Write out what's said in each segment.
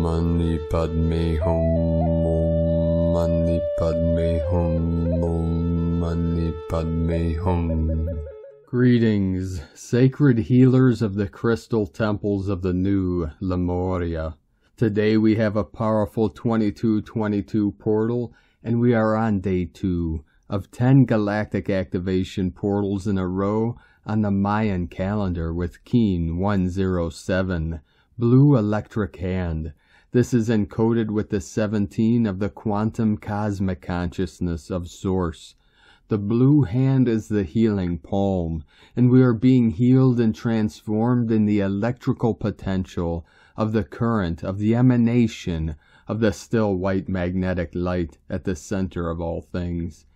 Mani Padme Hum, Om Mani Padme Hum, Om Mani Padme Hum. Greetings, sacred healers of the crystal temples of the new Lemuria. Today we have a powerful 2222 portal, and we are on day 2 of 10 galactic activation portals in a row on the Mayan calendar with Keen 107, Blue Electric Hand. This is encoded with the 17 of the quantum cosmic consciousness of Source. The blue hand is the healing palm, and we are being healed and transformed in the electrical potential of the current of the emanation of the still white magnetic light at the center of all things.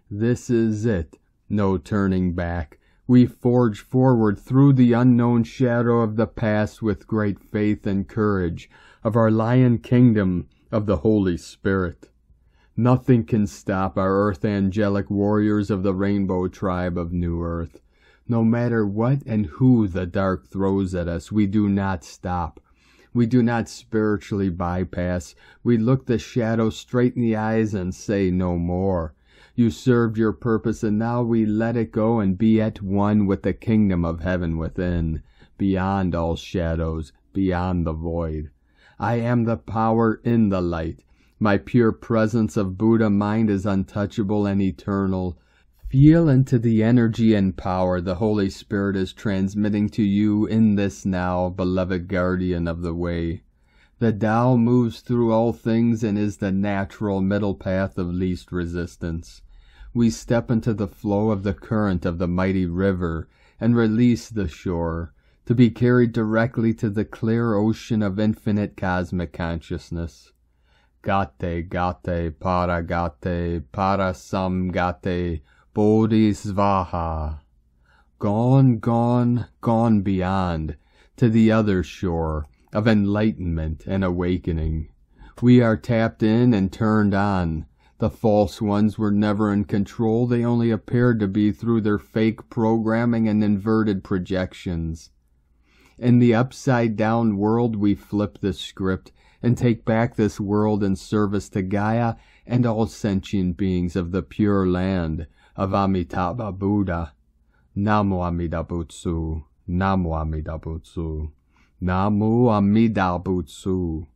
This is it, no turning back. We forge forward through the unknown shadow of the past with great faith and courage of our lion kingdom of the Holy Spirit. Nothing can stop our earth angelic warriors of the rainbow tribe of New Earth. No matter what and who the dark throws at us, we do not stop. We do not spiritually bypass. We look the shadow straight in the eyes and say no more. You served your purpose, and now we let it go and be at one with the kingdom of heaven within, beyond all shadows, beyond the void. I am the power in the light. My pure presence of Buddha mind is untouchable and eternal. Feel into the energy and power the Holy Spirit is transmitting to you in this now, beloved guardian of the way. The Tao moves through all things and is the natural middle path of least resistance. We step into the flow of the current of the mighty river and release the shore, to be carried directly to the clear ocean of infinite cosmic consciousness. Gate, gate, para samgate, bodhisvaha. Gone, gone, gone beyond, to the other shore of enlightenment and awakening. We are tapped in and turned on. The false ones were never in control. They only appeared to be through their fake programming and inverted projections. In the upside-down world, we flip the script and take back this world in service to Gaia and all sentient beings of the pure land of Amitabha Buddha. Namo Amida Butsu, Namo Amida Butsu, Namo Amida Butsu.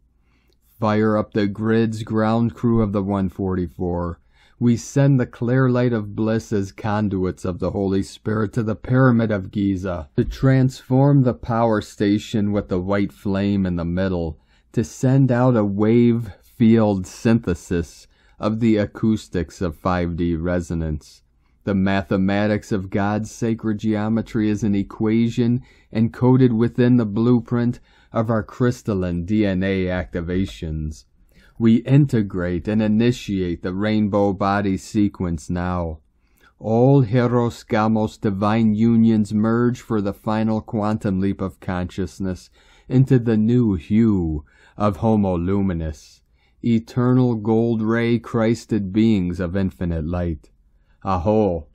Fire up the grid's ground crew of the 144. We send the clear light of bliss as conduits of the Holy Spirit to the Pyramid of Giza, to transform the power station with the white flame in the middle, to send out a wave field synthesis of the acoustics of 5D resonance. The mathematics of God's sacred geometry is an equation encoded within the blueprint of our crystalline DNA activations. We integrate and initiate the rainbow body sequence now. All Heros Gamos divine unions merge for the final quantum leap of consciousness into the new hue of Homo Luminous, eternal gold ray Christed beings of infinite light. Aho!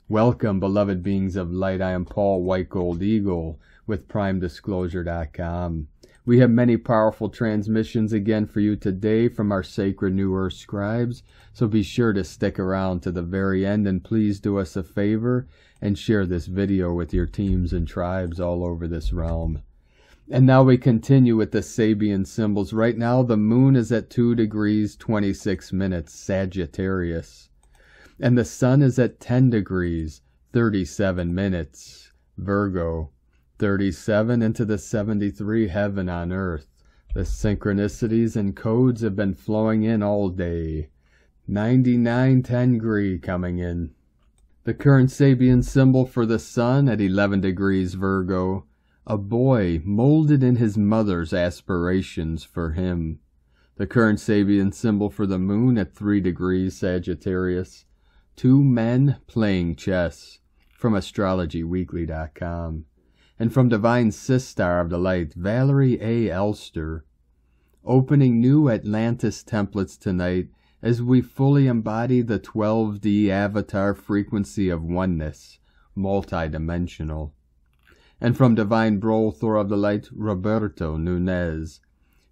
Welcome, beloved beings of light. I am Paul White Gold Eagle with PrimeDisclosure.com. We have many powerful transmissions again for you today from our sacred New Earth scribes, so be sure to stick around to the very end, and please do us a favor and share this video with your teams and tribes all over this realm. And now we continue with the Sabian symbols. Right now the moon is at 2 degrees 26 minutes Sagittarius, and the sun is at 10 degrees 37 minutes Virgo. 37 into the 73 heaven on earth. The synchronicities and codes have been flowing in all day. 99 Tengri coming in. The current Sabian symbol for the sun at 11 degrees Virgo. A boy molded in his mother's aspirations for him. The current Sabian symbol for the moon at 3 degrees Sagittarius. 2 men playing chess. From astrologyweekly.com. And from Divine Sistar of the Light, Valerie A. Elster. Opening new Atlantis templates tonight as we fully embody the 12D avatar frequency of oneness, multidimensional. And from Divine Brolthor of the Light, Roberto Nunez.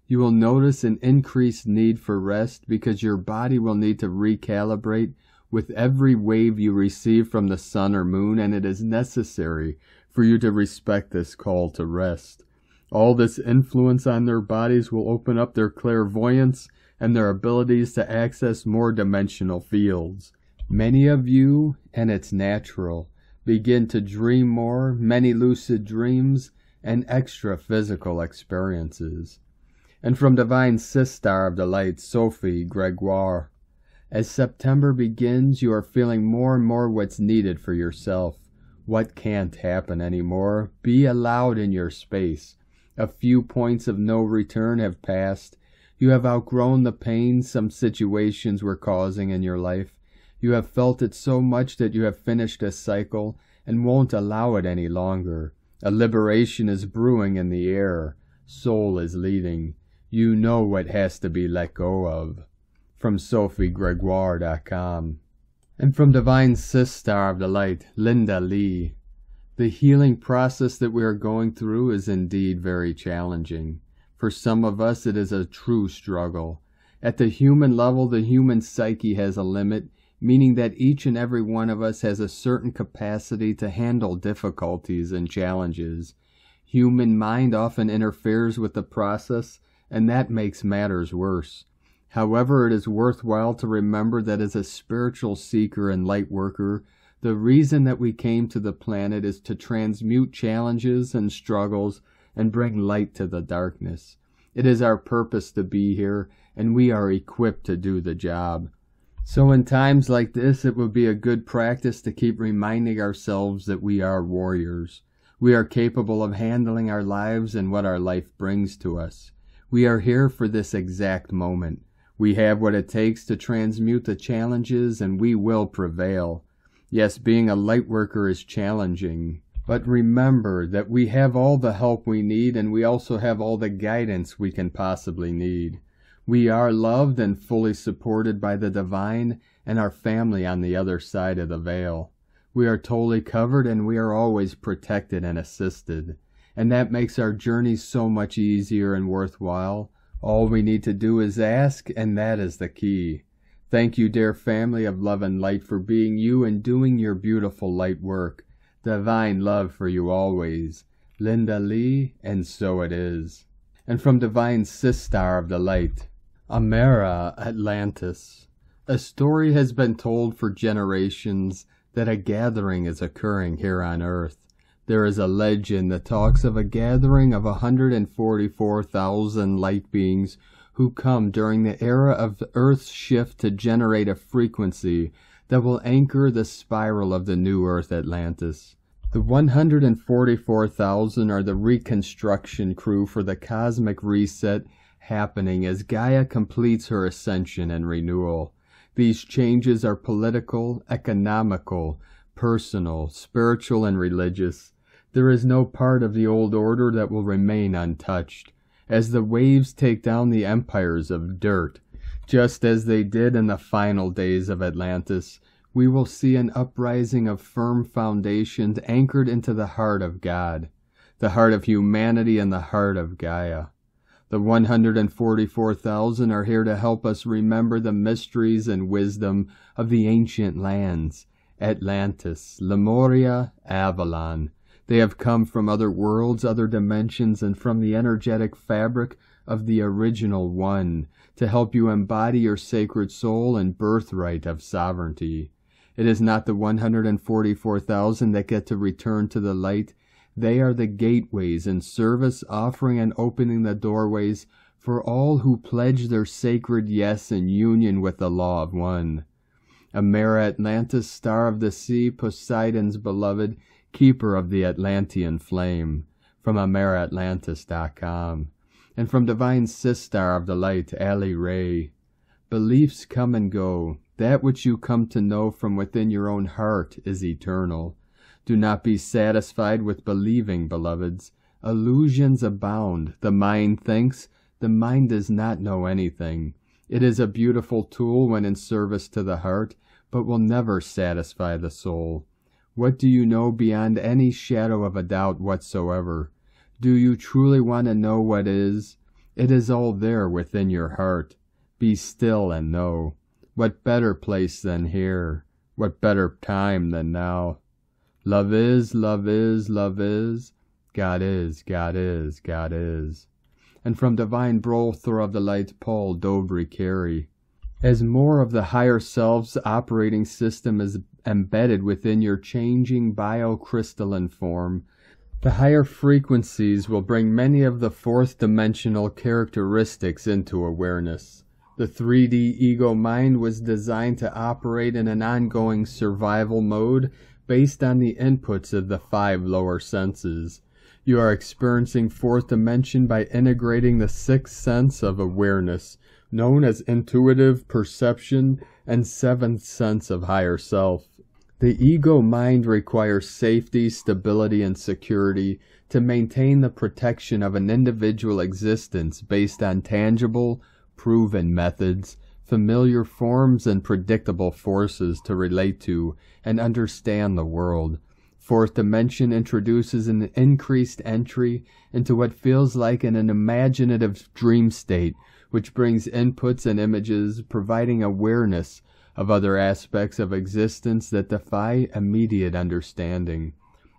You will notice an increased need for rest because your body will need to recalibrate with every wave you receive from the sun or moon, and it is necessary for you to respect this call to rest. All this influence on their bodies will open up their clairvoyance and their abilities to access more dimensional fields. Many of you, and it's natural, begin to dream more, many lucid dreams, and extra physical experiences. And from Divine Sister of the Light, Sophie Gregoire, as September begins, you are feeling more and more what's needed for yourself. What can't happen anymore? Be allowed in your space. A few points of no return have passed. You have outgrown the pain some situations were causing in your life. You have felt it so much that you have finished a cycle and won't allow it any longer. A liberation is brewing in the air. Soul is leading. You know what has to be let go of. From SophieGregoire.com. And from Divine Sister of the Light, Linda Lee. The healing process that we are going through is indeed very challenging. For some of us, it is a true struggle. At the human level, the human psyche has a limit, meaning that each and every one of us has a certain capacity to handle difficulties and challenges. Human mind often interferes with the process, and that makes matters worse. However, it is worthwhile to remember that as a spiritual seeker and light worker, the reason that we came to the planet is to transmute challenges and struggles and bring light to the darkness. It is our purpose to be here, and we are equipped to do the job. So in times like this, it would be a good practice to keep reminding ourselves that we are warriors. We are capable of handling our lives and what our life brings to us. We are here for this exact moment. We have what it takes to transmute the challenges, and we will prevail. Yes, being a light worker is challenging, but remember that we have all the help we need, and we also have all the guidance we can possibly need. We are loved and fully supported by the divine and our family on the other side of the veil. We are totally covered, and we are always protected and assisted. And that makes our journey so much easier and worthwhile. All we need to do is ask, and that is the key. Thank you, dear family of love and light, for being you and doing your beautiful light work. Divine love for you always. Linda Lee, and so it is. And from Divine Sister of the Light, Amara Atlantis. A story has been told for generations that a gathering is occurring here on Earth. There is a legend that talks of a gathering of 144,000 light beings who come during the era of Earth's shift to generate a frequency that will anchor the spiral of the new Earth Atlantis. The 144,000 are the reconstruction crew for the cosmic reset happening as Gaia completes her ascension and renewal. These changes are political, economical, personal, spiritual, and religious. There is no part of the old order that will remain untouched, as the waves take down the empires of dirt. Just as they did in the final days of Atlantis, we will see an uprising of firm foundations anchored into the heart of God, the heart of humanity, and the heart of Gaia. The 144,000 are here to help us remember the mysteries and wisdom of the ancient lands, Atlantis, Lemuria, Avalon. They have come from other worlds, other dimensions, and from the energetic fabric of the original one to help you embody your sacred soul and birthright of sovereignty. It is not the 144,000 that get to return to the light. They are the gateways in service, offering and opening the doorways for all who pledge their sacred yes in union with the law of one. Amara Atlantis, star of the sea, Poseidon's beloved, keeper of the Atlantean flame, from AmaraAtlantis.com. And from Divine Sister of the Light, Ali Ray. Beliefs come and go. That which you come to know from within your own heart is eternal. Do not be satisfied with believing, beloveds. Illusions abound. The mind thinks. The mind does not know anything. It is a beautiful tool when in service to the heart, but will never satisfy the soul. What do you know beyond any shadow of a doubt whatsoever? Do you truly want to know what is? It is all there within your heart. Be still and know. What better place than here? What better time than now? Love is, love is, love is. God is, God is, God is. And from Divine Brother of the Light, Paul Dobry Carey. As more of the higher self's operating system is embedded within your changing biocrystalline form, the higher frequencies will bring many of the fourth-dimensional characteristics into awareness. The 3D ego mind was designed to operate in an ongoing survival mode based on the inputs of the 5 lower senses. You are experiencing fourth dimension by integrating the 6th sense of awareness, known as intuitive perception, and 7th sense of higher self. The ego mind requires safety, stability, and security to maintain the protection of an individual existence based on tangible, proven methods, familiar forms, and predictable forces to relate to and understand the world. Fourth dimension introduces an increased entry into what feels like an imaginative dream state, which brings inputs and images, providing awareness of other aspects of existence that defy immediate understanding.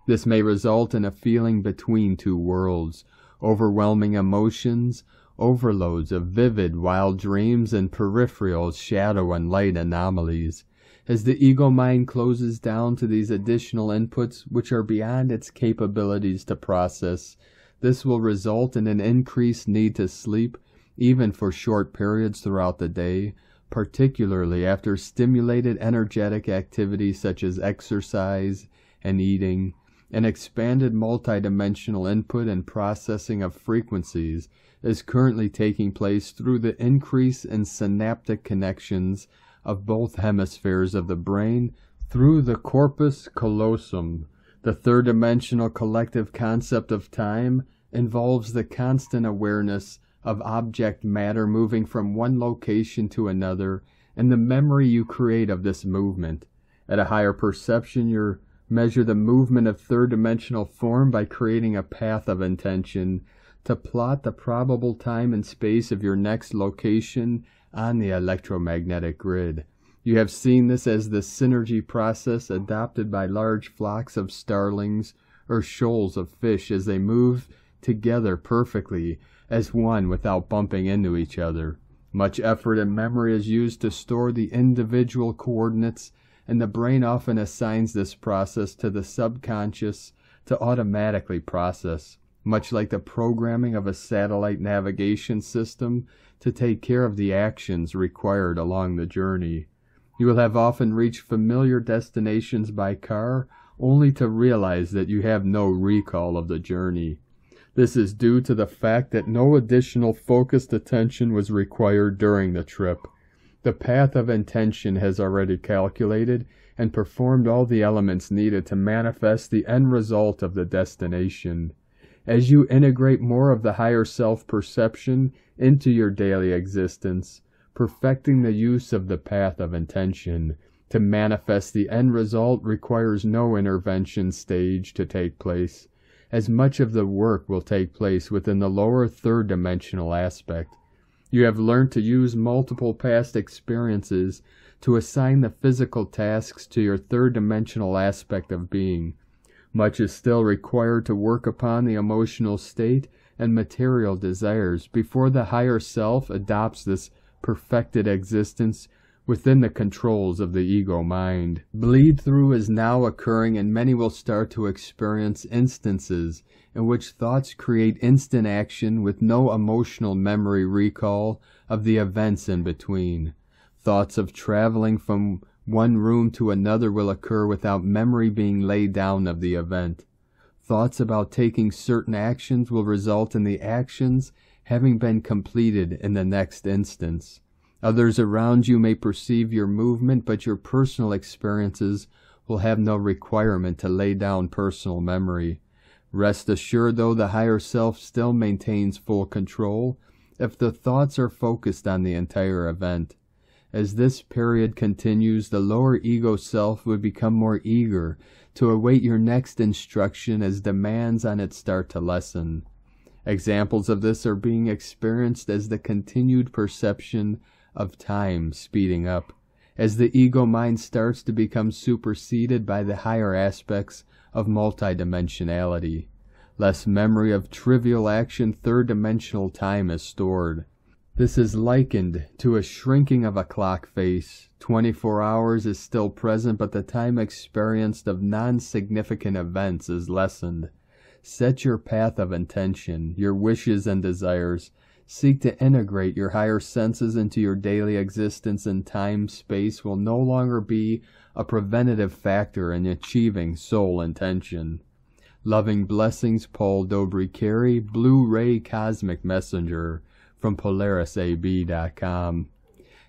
This may result in a feeling between two worlds, overwhelming emotions, overloads of vivid, wild dreams, and peripheral shadow and light anomalies. As the ego mind closes down to these additional inputs which are beyond its capabilities to process, this will result in an increased need to sleep, even for short periods throughout the day, particularly after stimulated energetic activity such as exercise and eating. An expanded multidimensional input and processing of frequencies is currently taking place through the increase in synaptic connections of both hemispheres of the brain through the corpus callosum. The third-dimensional collective concept of time involves the constant awareness of object matter moving from one location to another and the memory you create of this movement. At a higher perception, you measure the movement of third-dimensional form by creating a path of intention to plot the probable time and space of your next location on the electromagnetic grid. You have seen this as the synergy process adopted by large flocks of starlings or shoals of fish as they move together perfectly as one without bumping into each other. Much effort and memory is used to store the individual coordinates, and the brain often assigns this process to the subconscious to automatically process, much like the programming of a satellite navigation system to take care of the actions required along the journey. You will have often reached familiar destinations by car, only to realize that you have no recall of the journey. This is due to the fact that no additional focused attention was required during the trip. The path of intention has already calculated and performed all the elements needed to manifest the end result of the destination. As you integrate more of the higher self-perception into your daily existence, perfecting the use of the path of intention to manifest the end result requires no intervention stage to take place, as much of the work will take place within the lower third-dimensional aspect. You have learned to use multiple past experiences to assign the physical tasks to your third-dimensional aspect of being. Much is still required to work upon the emotional state and material desires before the higher self adopts this perfected existence within the controls of the ego mind. Bleed-through is now occurring, and many will start to experience instances in which thoughts create instant action with no emotional memory recall of the events in between. Thoughts of traveling from one room to another will occur without memory being laid down of the event. Thoughts about taking certain actions will result in the actions having been completed in the next instance. Others around you may perceive your movement, but your personal experiences will have no requirement to lay down personal memory. Rest assured, though, the higher self still maintains full control if the thoughts are focused on the entire event. As this period continues, the lower ego self would become more eager to await your next instruction as demands on it start to lessen. Examples of this are being experienced as the continued perception of time speeding up, as the ego mind starts to become superseded by the higher aspects of multidimensionality. Less memory of trivial action, third-dimensional time is stored. This is likened to a shrinking of a clock face. 24 hours is still present, but the time experienced of non-significant events is lessened. Set your path of intention, your wishes and desires. Seek to integrate your higher senses into your daily existence, and time-space will no longer be a preventative factor in achieving soul intention. Loving blessings, Paul Dobry-Carey, Blu-ray Cosmic Messenger, from PolarisAB.com.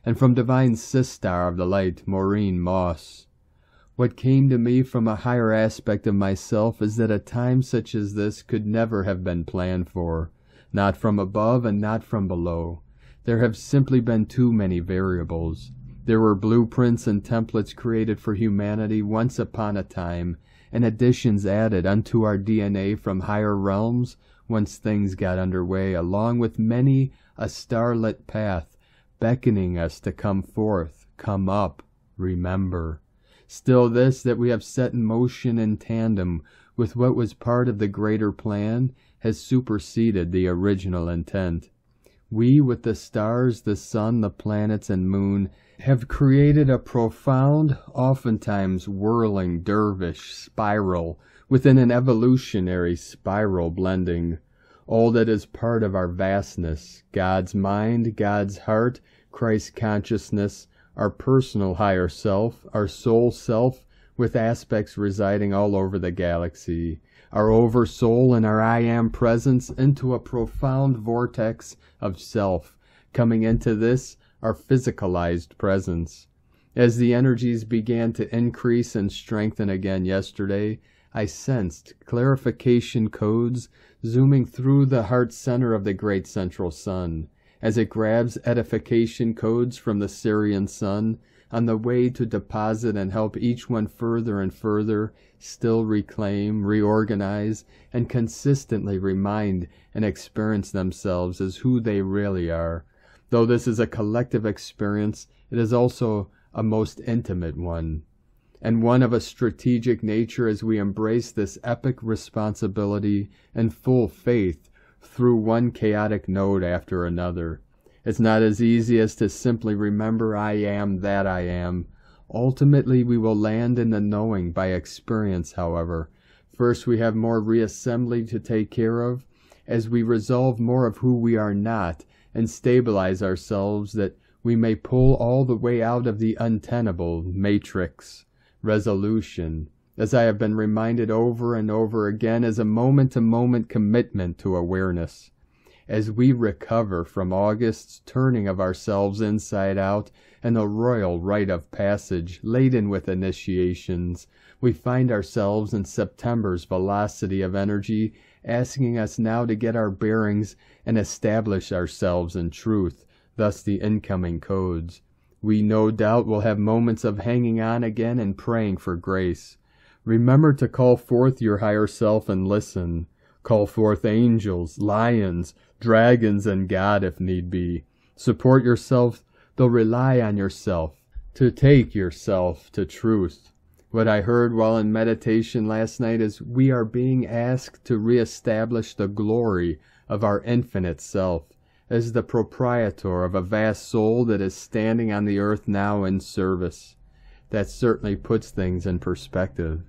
And from Divine Sistar of the Light, Maureen Moss. What came to me from a higher aspect of myself is that a time such as this could never have been planned for, not from above and not from below. There have simply been too many variables. There were blueprints and templates created for humanity once upon a time, and additions added unto our DNA from higher realms once things got underway, along with many a starlit path beckoning us to come forth, come up, remember. Still this that we have set in motion in tandem with what was part of the greater plan has superseded the original intent. We, with the stars, the sun, the planets, and moon, have created a profound, oftentimes whirling dervish spiral within an evolutionary spiral blending. All that is part of our vastness, God's mind, God's heart, Christ's consciousness, our personal higher self, our soul self, with aspects residing all over the galaxy, our oversoul and our I am presence into a profound vortex of self, coming into this, our physicalized presence. As the energies began to increase and strengthen again yesterday, I sensed clarification codes zooming through the heart center of the great central sun, as it grabs edification codes from the Syrian sun on the way to deposit and help each one further and further still reclaim, reorganize, and consistently remind and experience themselves as who they really are. Though this is a collective experience, it is also a most intimate one, and one of a strategic nature as we embrace this epic responsibility and full faith through one chaotic node after another. It's not as easy as to simply remember I am that I am. Ultimately, we will land in the knowing by experience, however. First, we have more reassembly to take care of, as we resolve more of who we are not, and stabilize ourselves that we may pull all the way out of the untenable matrix. Resolution, as I have been reminded over and over again, is a moment-to-moment commitment to awareness. As we recover from August's turning of ourselves inside out and the royal rite of passage laden with initiations, we find ourselves in September's velocity of energy, asking us now to get our bearings and establish ourselves in truth, thus the incoming codes. We no doubt will have moments of hanging on again and praying for grace. Remember to call forth your higher self and listen. Call forth angels, lions, dragons, and God if need be. Support yourself, though rely on yourself to take yourself to truth. What I heard while in meditation last night is we are being asked to reestablish the glory of our infinite self as the proprietor of a vast soul that is standing on the earth now in service. That certainly puts things in perspective.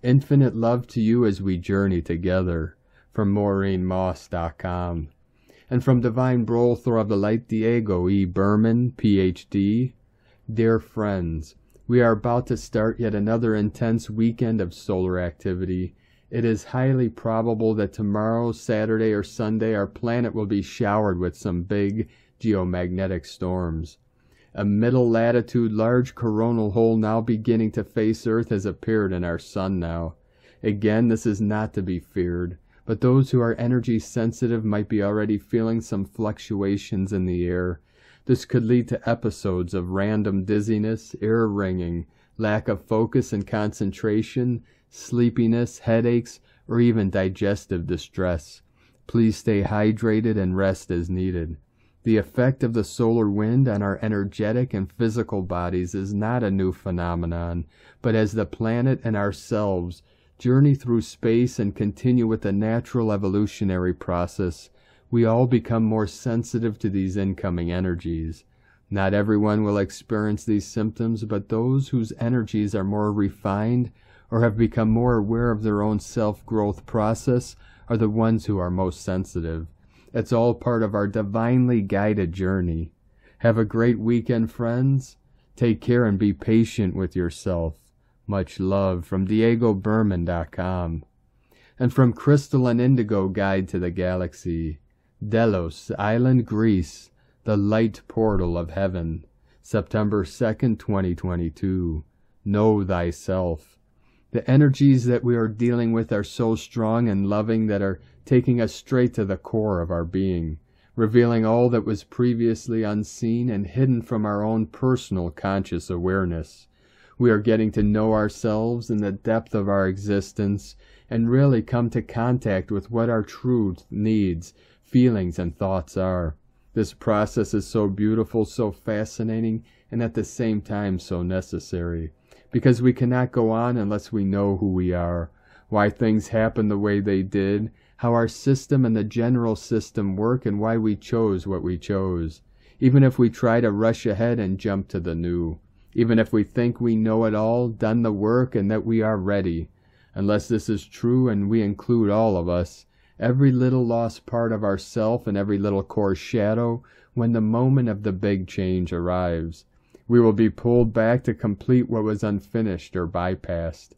Infinite love to you as we journey together. From MaryAnn M. And from Divine Brother of the Light, Diego E. Berman, Ph.D. Dear friends, we are about to start yet another intense weekend of solar activity. It is highly probable that tomorrow, Saturday, or Sunday, our planet will be showered with some big geomagnetic storms. A middle-latitude large coronal hole now beginning to face Earth has appeared in our sun now. Again, this is not to be feared, but those who are energy sensitive might be already feeling some fluctuations in the air. This could lead to episodes of random dizziness, ear ringing, lack of focus and concentration, sleepiness, headaches, or even digestive distress. Please stay hydrated and rest as needed. The effect of the solar wind on our energetic and physical bodies is not a new phenomenon, but as the planet and ourselves journey through space and continue with the natural evolutionary process, we all become more sensitive to these incoming energies. Not everyone will experience these symptoms, but those whose energies are more refined or have become more aware of their own self-growth process are the ones who are most sensitive. It's all part of our divinely guided journey. Have a great weekend, friends. Take care and be patient with yourself. Much love from DiegoBerman.com. And from Crystal and Indigo Guide to the Galaxy, Delos Island, Greece, the light portal of heaven, September 2nd, 2022. Know thyself. The energies that we are dealing with are so strong and loving that are taking us straight to the core of our being, revealing all that was previously unseen and hidden from our own personal conscious awareness. We are getting to know ourselves in the depth of our existence and really come to contact with what our true needs, feelings, and thoughts are. This process is so beautiful, so fascinating, and at the same time so necessary, because we cannot go on unless we know who we are, why things happen the way they did, how our system and the general system work, and why we chose what we chose. Even if we try to rush ahead and jump to the new, even if we think we know it all, done the work, and that we are ready, unless this is true and we include all of us, every little lost part of ourself and every little core shadow, when the moment of the big change arrives, we will be pulled back to complete what was unfinished or bypassed.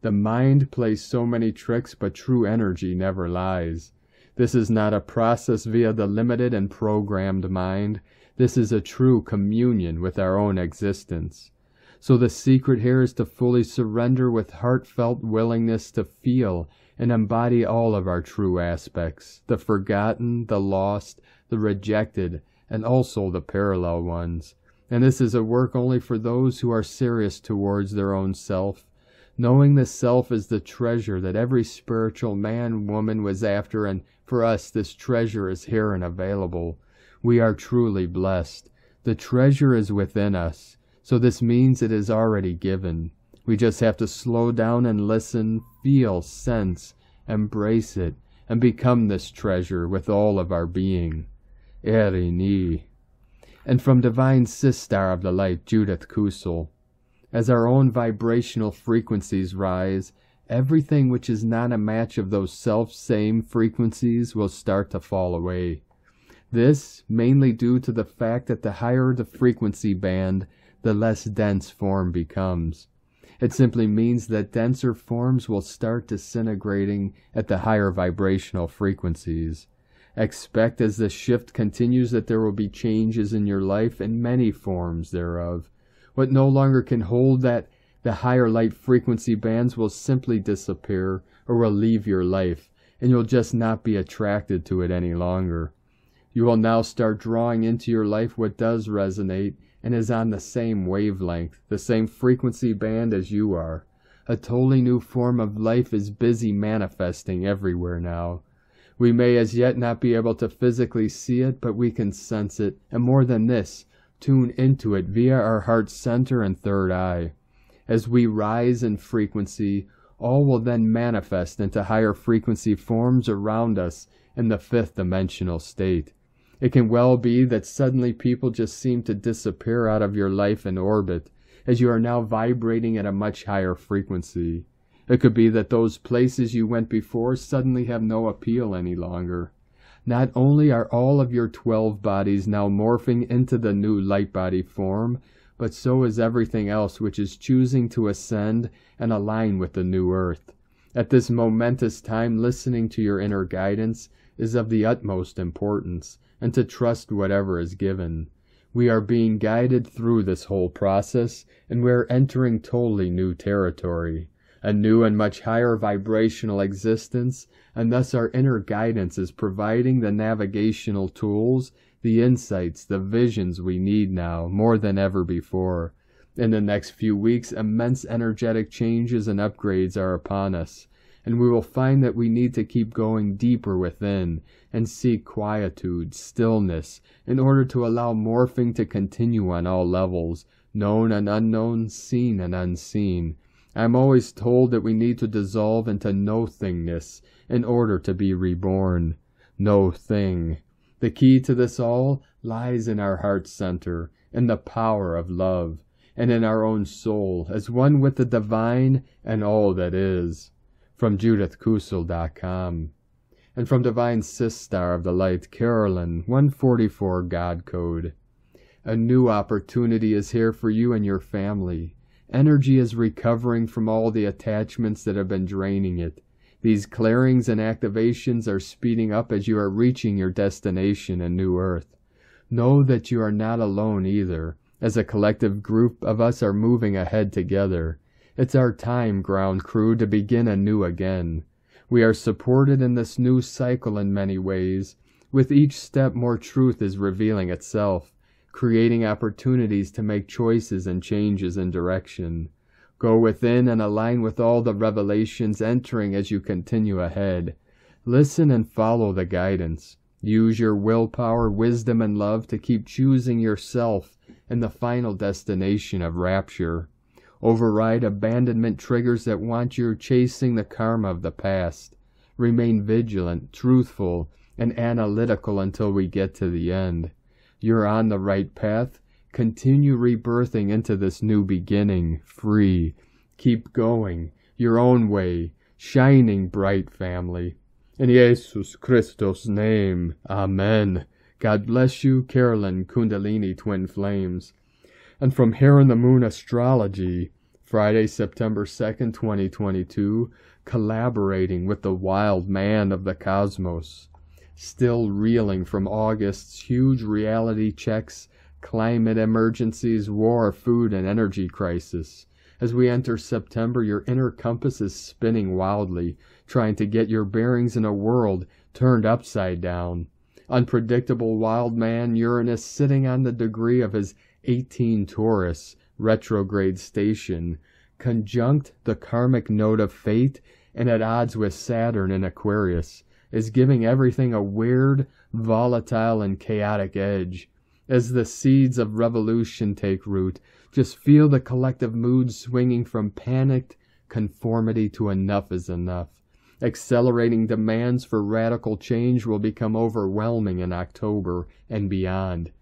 The mind plays so many tricks, but true energy never lies. This is not a process via the limited and programmed mind. This is a true communion with our own existence. So the secret here is to fully surrender with heartfelt willingness to feel and embody all of our true aspects, the forgotten, the lost, the rejected, and also the parallel ones. And this is a work only for those who are serious towards their own self, knowing the self is the treasure that every spiritual man, woman was after, and for us this treasure is here and available. We are truly blessed. The treasure is within us, so this means it is already given. We just have to slow down and listen, feel, sense, embrace it, and become this treasure with all of our being. Erini. And from Divine Sistar of the Light, Judith Kusel. As our own vibrational frequencies rise, everything which is not a match of those self-same frequencies will start to fall away. This mainly due to the fact that the higher the frequency band, the less dense form becomes. It simply means that denser forms will start disintegrating at the higher vibrational frequencies. Expect as the shift continues that there will be changes in your life in many forms thereof. What no longer can hold that the higher light frequency bands will simply disappear or will leave your life, and you'll just not be attracted to it any longer. You will now start drawing into your life what does resonate and is on the same wavelength, the same frequency band as you are. A totally new form of life is busy manifesting everywhere now. We may as yet not be able to physically see it, but we can sense it, and more than this, tune into it via our heart center and third eye. As we rise in frequency, all will then manifest into higher frequency forms around us in the fifth dimensional state. It can well be that suddenly people just seem to disappear out of your life and orbit, as you are now vibrating at a much higher frequency. It could be that those places you went before suddenly have no appeal any longer. Not only are all of your 12 bodies now morphing into the new light body form, but so is everything else which is choosing to ascend and align with the new earth. At this momentous time, listening to your inner guidance is of the utmost importance, and to trust whatever is given. We are being guided through this whole process, and we are entering totally new territory, a new and much higher vibrational existence, and thus our inner guidance is providing the navigational tools, the insights, the visions we need now, more than ever before. In the next few weeks, immense energetic changes and upgrades are upon us, and we will find that we need to keep going deeper within and seek quietude, stillness, in order to allow morphing to continue on all levels, known and unknown, seen and unseen. I am always told that we need to dissolve into no-thingness in order to be reborn. No thing. The key to this all lies in our heart center, in the power of love, and in our own soul, as one with the divine and all that is. From JudithKusel.com. And from Divine Sistar of the Light, Carolyn, 144 God Code. A new opportunity is here for you and your family. Energy is recovering from all the attachments that have been draining it. These clearings and activations are speeding up as you are reaching your destination in New Earth. Know that you are not alone either, as a collective group of us are moving ahead together. It's our time, ground crew, to begin anew again. We are supported in this new cycle in many ways. With each step, more truth is revealing itself, creating opportunities to make choices and changes in direction. Go within and align with all the revelations entering as you continue ahead. Listen and follow the guidance. Use your willpower, wisdom, and love to keep choosing yourself in the final destination of rapture. Override abandonment triggers that want you chasing the karma of the past. Remain vigilant, truthful, and analytical until we get to the end. You're on the right path. Continue rebirthing into this new beginning, free. Keep going, your own way, shining bright, family. In Jesus Christos' name, Amen. God bless you, Carolyn, Kundalini Twin Flames. And from Here in the Moon Astrology, Friday, September 2nd, 2022, collaborating with the wild man of the cosmos. Still reeling from August's huge reality checks, climate emergencies, war, food, and energy crisis. As we enter September, your inner compass is spinning wildly, trying to get your bearings in a world turned upside down. Unpredictable wild man Uranus sitting on the degree of his 18 Taurus retrograde station, conjunct the karmic node of fate and at odds with Saturn in Aquarius, is giving everything a weird, volatile, and chaotic edge. As the seeds of revolution take root, just feel the collective mood swinging from panicked conformity to enough is enough. Accelerating demands for radical change will become overwhelming in October and beyond.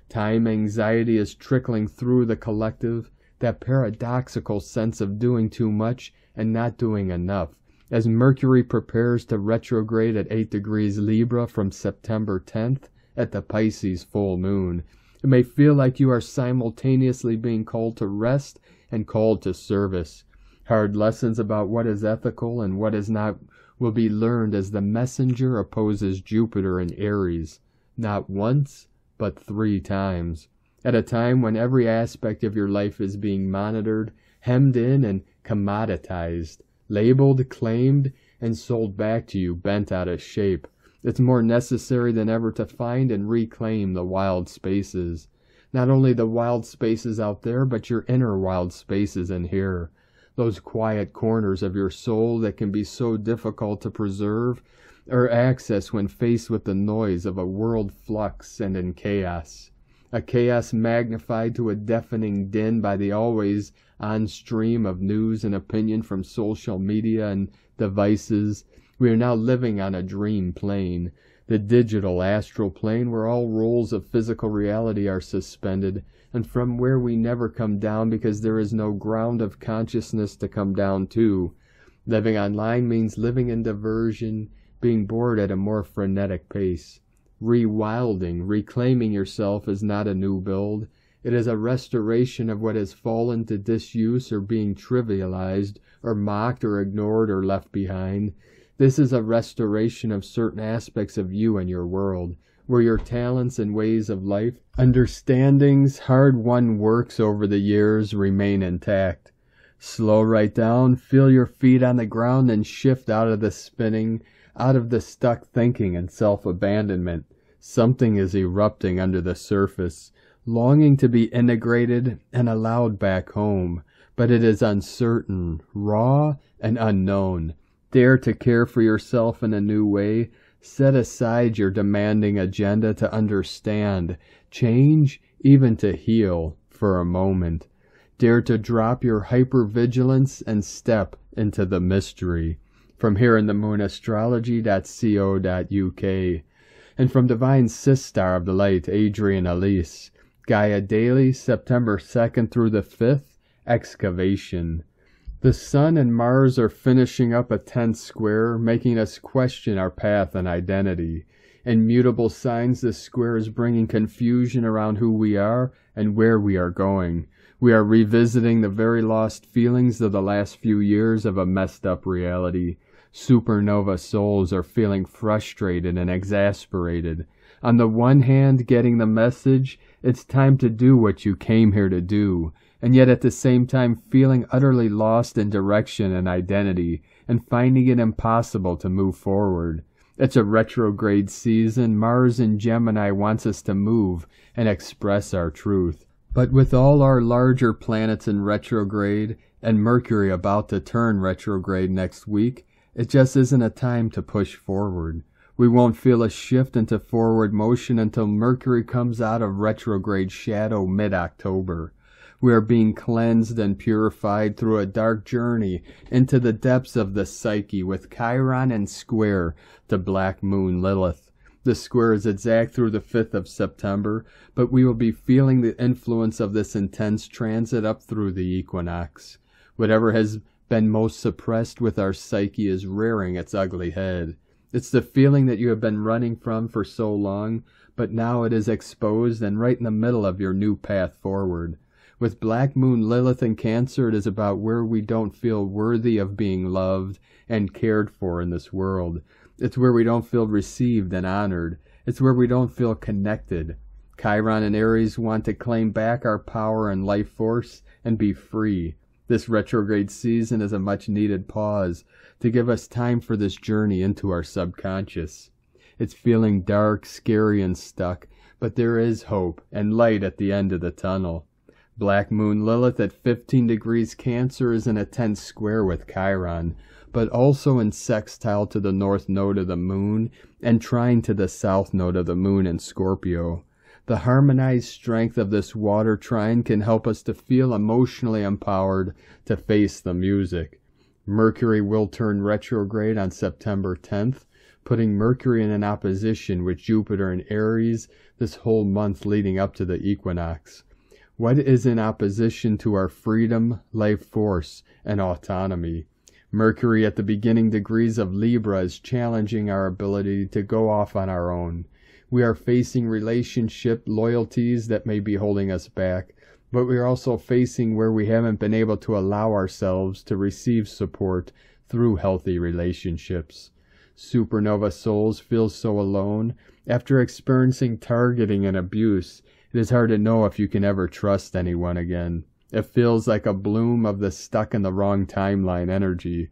Time anxiety is trickling through the collective, that paradoxical sense of doing too much and not doing enough, as Mercury prepares to retrograde at 8 degrees Libra from September 10th at the Pisces full moon. It may feel like you are simultaneously being called to rest and called to service. Hard lessons about what is ethical and what is not will be learned as the messenger opposes Jupiter in Aries, not once, but 3 times. At a time when every aspect of your life is being monitored, hemmed in, and commoditized, labeled, claimed, and sold back to you bent out of shape. It's more necessary than ever to find and reclaim the wild spaces. Not only the wild spaces out there, but your inner wild spaces in here. Those quiet corners of your soul that can be so difficult to preserve or access when faced with the noise of a world flux and in chaos. A chaos magnified to a deafening din by the always on stream of news and opinion from social media and devices. We are now living on a dream plane, the digital astral plane where all roles of physical reality are suspended, and from where we never come down because there is no ground of consciousness to come down to. Living online means living in diversion, being bored at a more frenetic pace. Rewilding, reclaiming yourself is not a new build. It is a restoration of what has fallen to disuse or being trivialized or mocked or ignored or left behind. This is a restoration of certain aspects of you and your world, where your talents and ways of life, understandings, hard-won works over the years remain intact. Slow right down, feel your feet on the ground, and shift out of the spinning, out of the stuck thinking and self-abandonment. Something is erupting under the surface, longing to be integrated and allowed back home, but it is uncertain, raw, and unknown. Dare to care for yourself in a new way. Set aside your demanding agenda to understand, change, even to heal for a moment. Dare to drop your hypervigilance and step into the mystery. From here in the moonastrology.co.uk. And from Divine Sistar of the Light, Adrian Elyse. Gaia Daily, September 2nd through the 5th, Excavation. The Sun and Mars are finishing up a 10th square, making us question our path and identity. In mutable signs, this square is bringing confusion around who we are and where we are going. We are revisiting the very lost feelings of the last few years of a messed up reality. Supernova souls are feeling frustrated and exasperated. On the one hand, getting the message, it's time to do what you came here to do, and yet at the same time feeling utterly lost in direction and identity, and finding it impossible to move forward. It's a retrograde season. Mars in Gemini wants us to move and express our truth. But with all our larger planets in retrograde, and Mercury about to turn retrograde next week, it just isn't a time to push forward. We won't feel a shift into forward motion until Mercury comes out of retrograde shadow mid-October. We are being cleansed and purified through a dark journey into the depths of the psyche with Chiron and square to Black Moon Lilith. The square is exact through the 5th of September, but we will be feeling the influence of this intense transit up through the equinox. Whatever has been most suppressed with our psyche is rearing its ugly head. It's the feeling that you have been running from for so long, but now it is exposed and right in the middle of your new path forward. With Black Moon Lilith in Cancer, it is about where we don't feel worthy of being loved and cared for in this world. It's where we don't feel received and honored. It's where we don't feel connected. Chiron and Aries want to claim back our power and life force and be free. This retrograde season is a much-needed pause to give us time for this journey into our subconscious. It's feeling dark, scary, and stuck, but there is hope and light at the end of the tunnel. Black Moon Lilith at 15 degrees Cancer is in a 10th square with Chiron, but also in sextile to the north node of the moon and trine to the south node of the moon in Scorpio. The harmonized strength of this water trine can help us to feel emotionally empowered to face the music. Mercury will turn retrograde on September 10th, putting Mercury in an opposition with Jupiter in Aries this whole month leading up to the equinox. What is in opposition to our freedom, life force, and autonomy? Mercury at the beginning degrees of Libra is challenging our ability to go off on our own. We are facing relationship loyalties that may be holding us back, but we are also facing where we haven't been able to allow ourselves to receive support through healthy relationships. Supernova souls feel so alone. After experiencing targeting and abuse, it is hard to know if you can ever trust anyone again. It feels like a bloom of the stuck in the wrong timeline energy.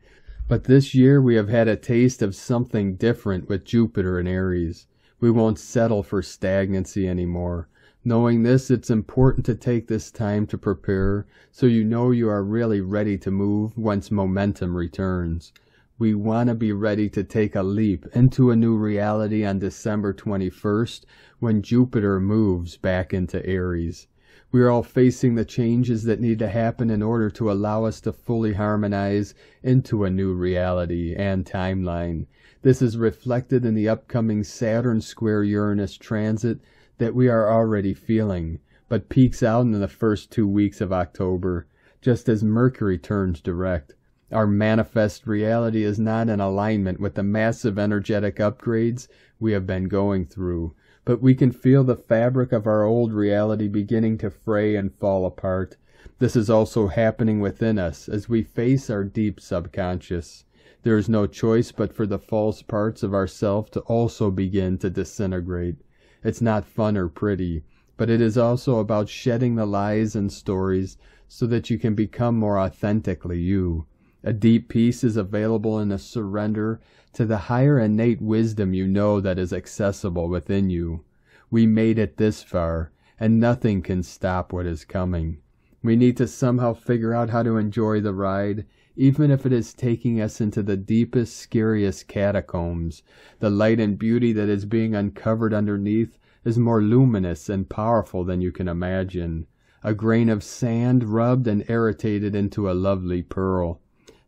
But this year we have had a taste of something different with Jupiter in Aries. We won't settle for stagnancy anymore. Knowing this, it's important to take this time to prepare so you know you are really ready to move once momentum returns. We want to be ready to take a leap into a new reality on December 21st when Jupiter moves back into Aries. We are all facing the changes that need to happen in order to allow us to fully harmonize into a new reality and timeline. This is reflected in the upcoming Saturn square Uranus transit that we are already feeling, but peaks out in the first 2 weeks of October, just as Mercury turns direct. Our manifest reality is not in alignment with the massive energetic upgrades we have been going through, but we can feel the fabric of our old reality beginning to fray and fall apart. This is also happening within us as we face our deep subconscious. There is no choice but for the false parts of ourself to also begin to disintegrate. It's not fun or pretty, but it is also about shedding the lies and stories so that you can become more authentically you. A deep peace is available in a surrender to the higher innate wisdom you know that is accessible within you. We made it this far, and nothing can stop what is coming. We need to somehow figure out how to enjoy the ride, even if it is taking us into the deepest, scariest catacombs. The light and beauty that is being uncovered underneath is more luminous and powerful than you can imagine. A grain of sand rubbed and irritated into a lovely pearl.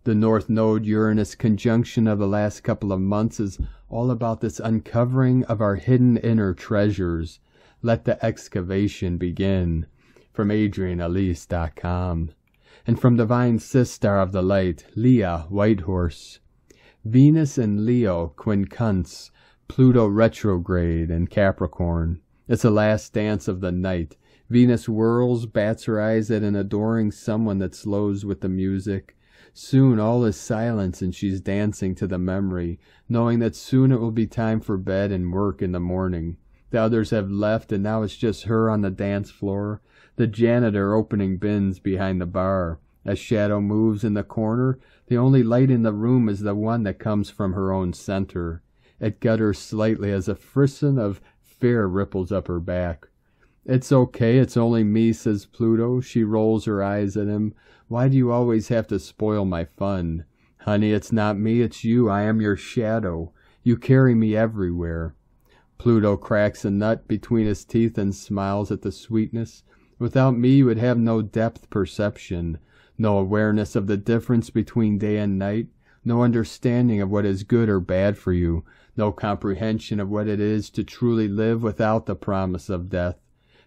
The North Node Uranus conjunction of the last couple of months is all about this uncovering of our hidden inner treasures. Let the excavation begin. From AdrianElyse.com. And from Divine Sistar of the Light, Leah Whitehorse. Venus in Leo, quincunx, Pluto retrograde in Capricorn. It's the last dance of the night. Venus whirls, bats her eyes at an adoring someone that slows with the music. Soon all is silence and she's dancing to the memory, knowing that soon it will be time for bed and work in the morning. The others have left and now it's just her on the dance floor, the janitor opening bins behind the bar. As shadow moves in the corner, the only light in the room is the one that comes from her own center. It gutters slightly as a frisson of fear ripples up her back. "It's okay, it's only me," says Pluto. She rolls her eyes at him. "Why do you always have to spoil my fun?" "Honey, it's not me, it's you. I am your shadow. You carry me everywhere." Pluto cracks a nut between his teeth and smiles at the sweetness. "Without me you would have no depth perception, no awareness of the difference between day and night, no understanding of what is good or bad for you, no comprehension of what it is to truly live without the promise of death.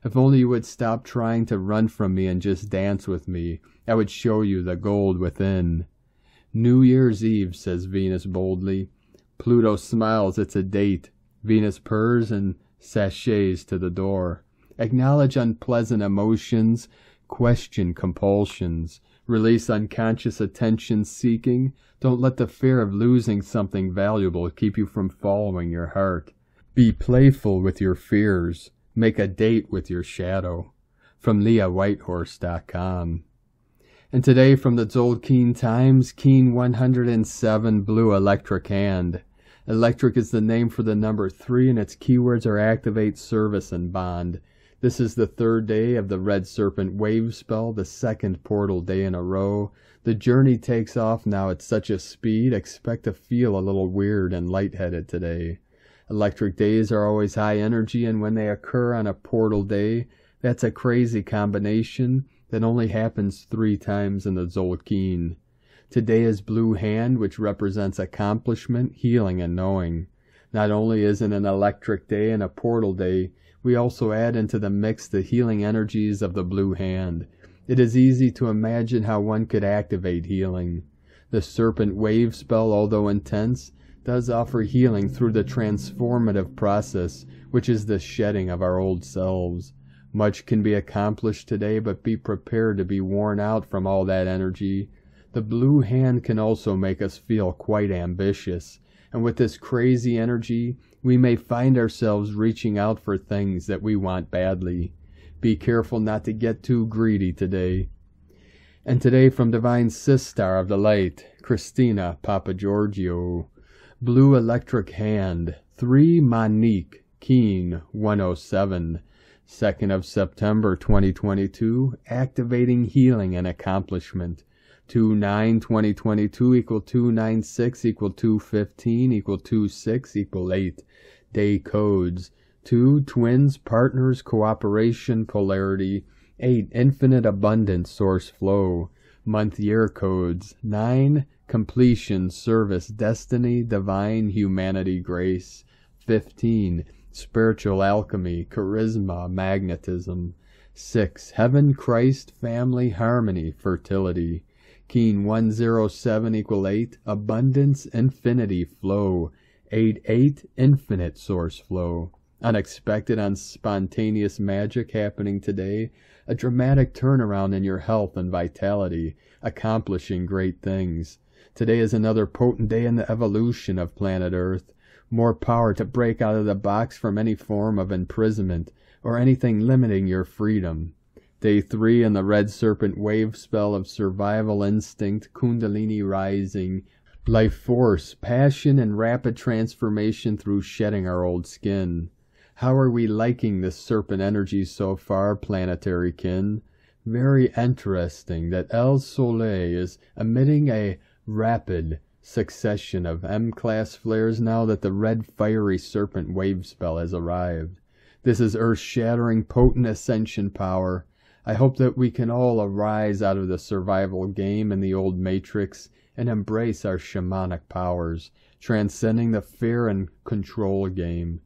If only you would stop trying to run from me and just dance with me, I would show you the gold within." "New Year's Eve," says Venus boldly. Pluto smiles. It's a date. Venus purrs and sachets to the door. Acknowledge unpleasant emotions, question compulsions, release unconscious attention-seeking. Don't let the fear of losing something valuable keep you from following your heart. Be playful with your fears. Make a date with your shadow. From LeahWhitehorse.com. And today from the Tzolk'in Times, Keen 107 Blue Electric Hand. Electric is the name for the number 3 and its keywords are activate, service, and bond. This is the 3rd day of the Red Serpent Wave spell, the 2nd portal day in a row. The journey takes off now at such a speed, expect to feel a little weird and lightheaded today. Electric days are always high energy, and when they occur on a portal day, that's a crazy combination that only happens 3 times in the Tzolk'in. Today is Blue Hand, which represents accomplishment, healing, and knowing. Not only is it an electric day and a portal day, we also add into the mix the healing energies of the Blue Hand. It is easy to imagine how one could activate healing. The Serpent Wave spell, although intense, does offer healing through the transformative process, which is the shedding of our old selves. Much can be accomplished today, but be prepared to be worn out from all that energy. The Blue Hand can also make us feel quite ambitious, and with this crazy energy, we may find ourselves reaching out for things that we want badly. Be careful not to get too greedy today. And today from Divine Sistar of the Light, Christina Papagiorgio. Blue Electric Hand, 3 Monique, Keen 107. 2nd of September 2022, activating healing and accomplishment. 2/9/2022 equal 296 equal 215 equal 26 equal 8. Day codes. 2 twins, partners, cooperation, polarity. 8 infinite abundance, source flow. Month year codes. 9 completion, service, destiny, divine, humanity, grace. 15 spiritual alchemy, charisma, magnetism. 6 heaven, Christ, family, harmony, fertility. Keen 107 equal 8, abundance, infinity, flow. 8 infinite source flow. Unexpected and spontaneous magic happening today. A dramatic turnaround in your health and vitality, accomplishing great things. Today is another potent day in the evolution of planet Earth. More power to break out of the box from any form of imprisonment or anything limiting your freedom. Day 3 in the Red Serpent Wave spell of survival instinct, Kundalini rising, life force, passion, and rapid transformation through shedding our old skin. How are we liking this serpent energy so far, planetary kin? Very interesting that El Soleil is emitting a rapid succession of M-class flares now that the red fiery serpent wave spell has arrived. This is earth-shattering potent ascension power. I hope that we can all arise out of the survival game in the old matrix and embrace our shamanic powers, transcending the fear and control game.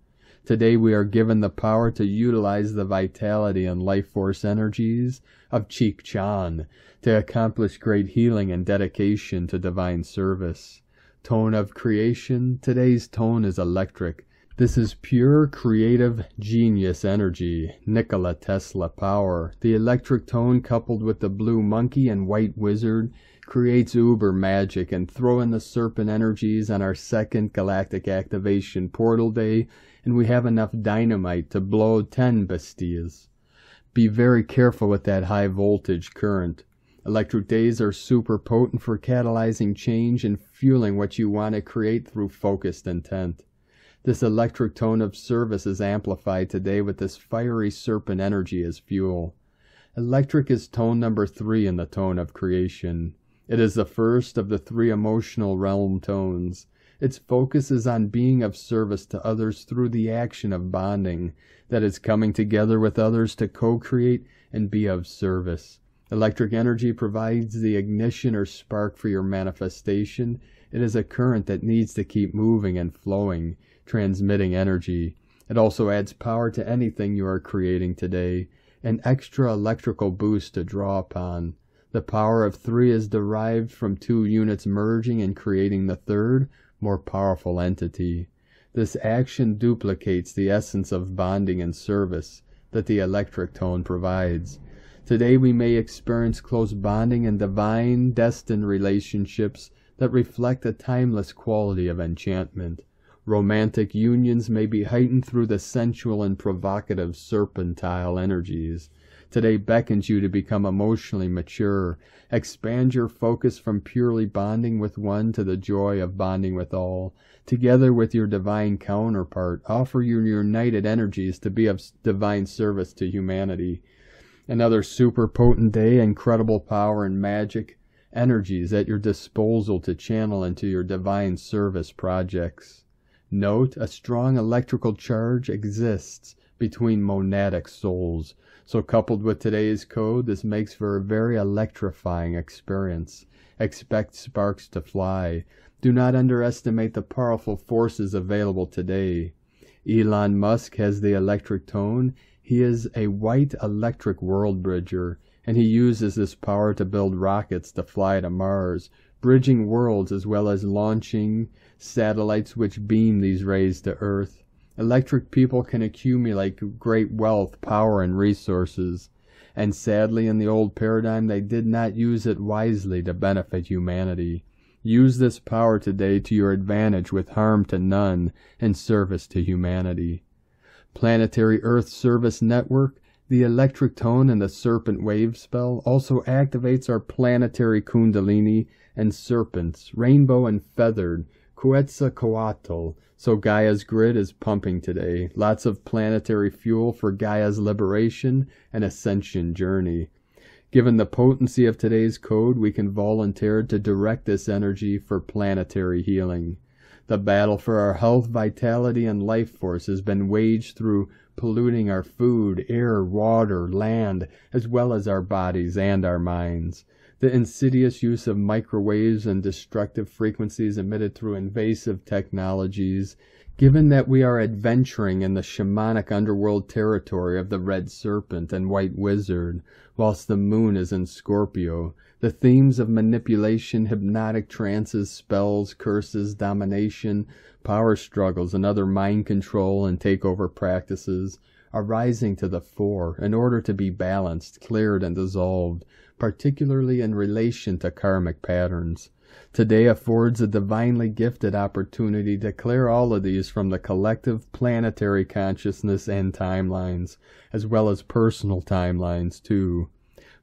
Today we are given the power to utilize the vitality and life force energies of Cheek Chan to accomplish great healing and dedication to divine service. Tone of creation. Today's tone is electric. This is pure creative genius energy, Nikola Tesla power. The electric tone coupled with the blue monkey and white wizard creates uber magic, and throw in the serpent energies on our second galactic activation portal day and we have enough dynamite to blow 10 besties. Be very careful with that high voltage current. Electric days are super potent for catalyzing change and fueling what you want to create through focused intent. This electric tone of service is amplified today with this fiery serpent energy as fuel. Electric is tone number 3 in the tone of creation. It is the first of the 3 emotional realm tones. Its focus is on being of service to others through the action of bonding, that is coming together with others to co-create and be of service. Electric energy provides the ignition or spark for your manifestation. It is a current that needs to keep moving and flowing, transmitting energy. It also adds power to anything you are creating today, an extra electrical boost to draw upon. The power of 3 is derived from 2 units merging and creating the third, more powerful entity. This action duplicates the essence of bonding and service that the electric tone provides. Today we may experience close bonding and divine, destined relationships that reflect a timeless quality of enchantment. Romantic unions may be heightened through the sensual and provocative serpentile energies. Today beckons you to become emotionally mature. Expand your focus from purely bonding with one to the joy of bonding with all. Together with your divine counterpart, offer your united energies to be of divine service to humanity. Another super potent day, incredible power and magic energies at your disposal to channel into your divine service projects. Note, a strong electrical charge exists between monadic souls. So coupled with today's code, this makes for a very electrifying experience. Expect sparks to fly. Do not underestimate the powerful forces available today. Elon Musk has the electric tone. He is a white electric world bridger, and he uses this power to build rockets to fly to Mars, bridging worlds as well as launching satellites which beam these rays to Earth. Electric people can accumulate great wealth, power, and resources, and sadly in the old paradigm they did not use it wisely to benefit humanity. Use this power today to your advantage with harm to none and service to humanity. Planetary Earth Service Network, the electric tone and the serpent wave spell also activates our planetary kundalini and serpents, rainbow and feathered, Quetzalcoatl. So Gaia's grid is pumping today. Lots of planetary fuel for Gaia's liberation and ascension journey. Given the potency of today's code, we can volunteer to direct this energy for planetary healing. The battle for our health, vitality, and life force has been waged through polluting our food, air, water, land, as well as our bodies and our minds. The insidious use of microwaves and destructive frequencies emitted through invasive technologies. Given that we are adventuring in the shamanic underworld territory of the red serpent and white wizard, whilst the moon is in Scorpio, the themes of manipulation, hypnotic trances, spells, curses, domination, power struggles, and other mind control and takeover practices are rising to the fore in order to be balanced, cleared, and dissolved, particularly in relation to karmic patterns. Today affords a divinely gifted opportunity to clear all of these from the collective planetary consciousness and timelines, as well as personal timelines too.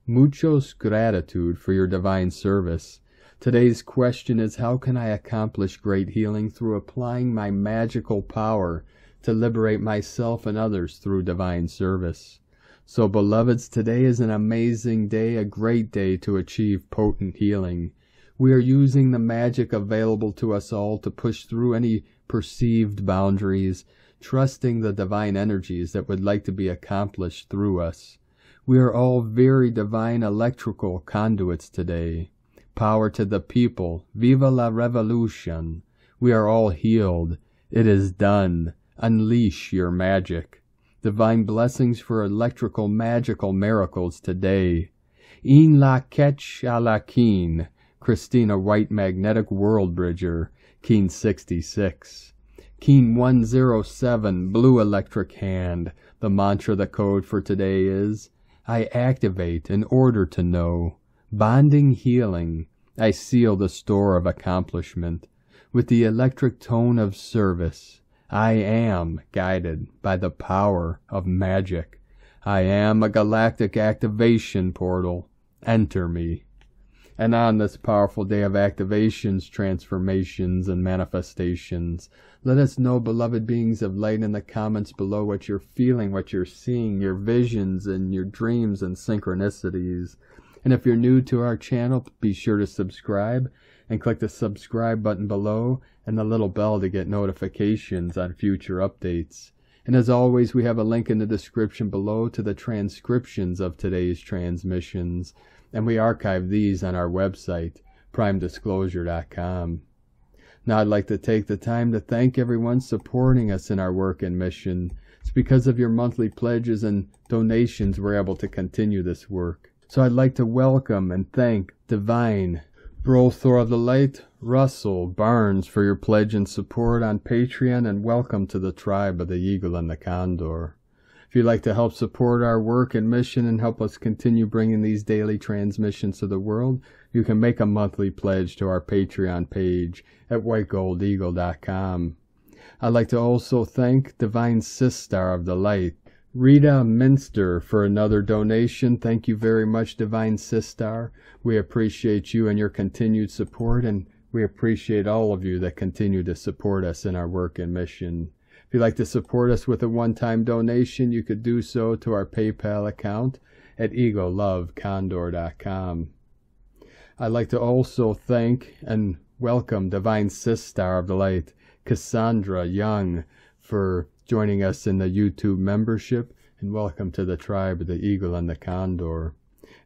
Muchos gratitude for your divine service. Today's question is, how can I accomplish great healing through applying my magical power to liberate myself and others through divine service? So, beloveds, today is an amazing day, a great day to achieve potent healing. We are using the magic available to us all to push through any perceived boundaries, trusting the divine energies that would like to be accomplished through us. We are all very divine electrical conduits today. Power to the people. Viva la revolution. We are all healed. It is done. Unleash your magic. Divine blessings for electrical magical miracles today. In la ketch a la keen. Christina White Magnetic World Bridger. Keen 66. Keen 107 Blue Electric Hand. The mantra, the code for today is, I activate in order to know. Bonding healing. I seal the store of accomplishment. With the electric tone of service. I am guided by the power of magic. I am a galactic activation portal. Enter me. And on this powerful day of activations, transformations, and manifestations, let us know, beloved beings of light, in the comments below what you're feeling, what you're seeing, your visions and your dreams and synchronicities. And if you're new to our channel, be sure to subscribe and click the subscribe button below and the little bell to get notifications on future updates. And as always, we have a link in the description below to the transcriptions of today's transmissions, and we archive these on our website, primedisclosure.com. Now I'd like to take the time to thank everyone supporting us in our work and mission. It's because of your monthly pledges and donations we're able to continue this work. So I'd like to welcome and thank Divine, Brothor of the Light, Russell, Barnes for your pledge and support on Patreon, and welcome to the tribe of the Eagle and the Condor. If you'd like to help support our work and mission and help us continue bringing these daily transmissions to the world, you can make a monthly pledge to our Patreon page at whitegoldeagle.com. I'd like to also thank Divine Sistar of the Light, Rita Minster, for another donation. Thank you very much, Divine Sistar. We appreciate you and your continued support, and we appreciate all of you that continue to support us in our work and mission. If you'd like to support us with a one-time donation, you could do so to our PayPal account at egolovecondor.com. I'd like to also thank and welcome Divine Sistar of the Light, Cassandra Young, for joining us in the YouTube membership, and welcome to the tribe of the Eagle and the Condor.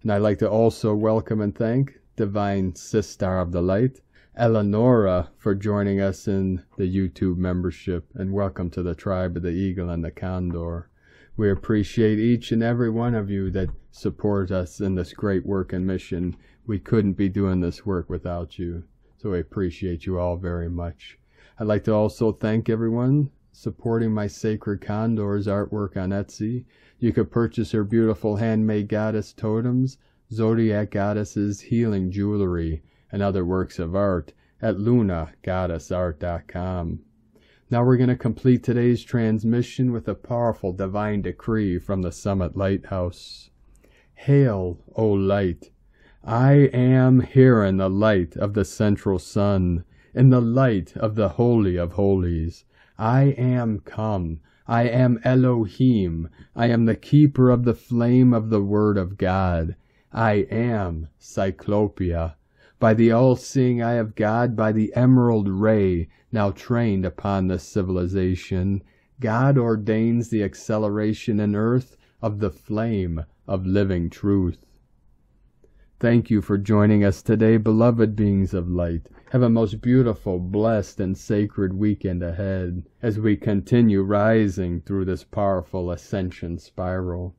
And I'd like to also welcome and thank Divine Sistar of the Light, Eleonora, for joining us in the YouTube membership, and welcome to the tribe of the Eagle and the Condor. We appreciate each and every one of you that support us in this great work and mission. We couldn't be doing this work without you, so we appreciate you all very much. I'd like to also thank everyone supporting my Sacred Condors artwork on Etsy. You could purchase her beautiful handmade goddess totems, zodiac goddesses, healing jewelry, and other works of art at lunagoddessart.com. Now we're going to complete today's transmission with a powerful divine decree from the Summit Lighthouse. Hail, O light! I am here in the light of the central sun, in the light of the Holy of Holies. I am come. I am Elohim. I am the keeper of the flame of the Word of God. I am Cyclopia. By the all-seeing eye of God, by the emerald ray now trained upon this civilization, God ordains the acceleration in earth of the flame of living truth. Thank you for joining us today, beloved beings of light. Have a most beautiful, blessed, and sacred weekend ahead as we continue rising through this powerful ascension spiral.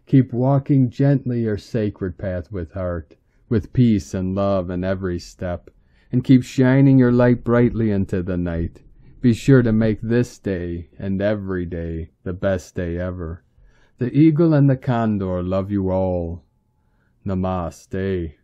Keep walking gently your sacred path with heart, with peace and love in every step, and keep shining your light brightly into the night. Be sure to make this day and every day the best day ever. The Eagle and the Condor love you all. Namaste.